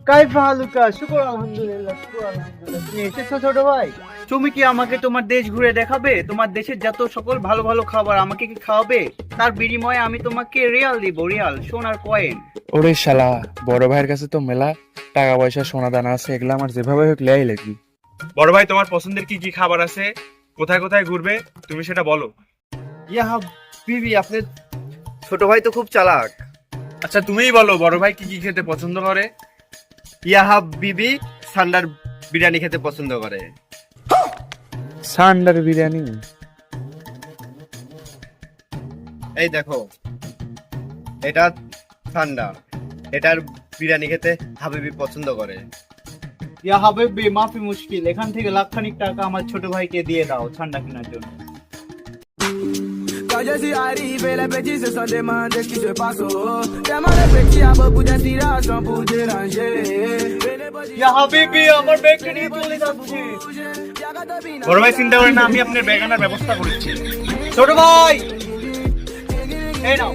কাইফা হালুকা, শুকর আলহামদুলিল্লাহ, শুকর আলহামদুলিল্লাহ। তুমি এসেছো ছোট ভাই? তুমি কি আমাকে তোমার দেশ ঘুরে দেখাবে? তোমার দেশের যত সকল ভালো ভালো খাবার আমাকে কি খাওয়াবে? তার বিনিময়ে আমি তোমাকে রিয়াল দিব, রিয়াল, সোনার কয়েন। ওরে শালা, বড় ভাইয়ের কাছে তো মেলা টাকা পয়সা সোনা দানা আছে, এগুলা আমার যেভাবে হোক লেয়াই লাগবে। বড় ভাই, তোমার পছন্দের কি কি খাবার আছে? কোথায় কোথায় ঘুরবে তুমি সেটা বলো। ইয়া বিবি, আপনি ছোট ভাই তো খুব চালাক। আচ্ছা তুমিই বলো, বড় ভাই কি কি খেতে পছন্দ করে? ইয়াহাব বিবি সান্ডার বিরিয়ানি খেতে পছন্দ করে। সান্ডার বিরিয়ানি? এই দেখো, এটা ঠান্ডা, এটার বিরিয়ানি খেতে হাবিবি পছন্দ করে। ইয়া হাবিবি, মাফি মুশকিল, এখান থেকে লাখখানিক টাকা আমার ছোট ভাইকে দিয়ে দাও ঠান্ডা কেনার জন্য। Quand je suis arrivé, les petits se sont demandés ce qui se passe. Tellement les petits à beaucoup d'inspiration pour déranger. ইয়া হাবিবি, আমার ব্যাগটা নিয়ে চলে যাচ্ছি। বড় ভাই চিন্তা করেন না, আমি আপনার ব্যাগ আনার ব্যবস্থা করেছি। ছোট ভাই, এই নাও।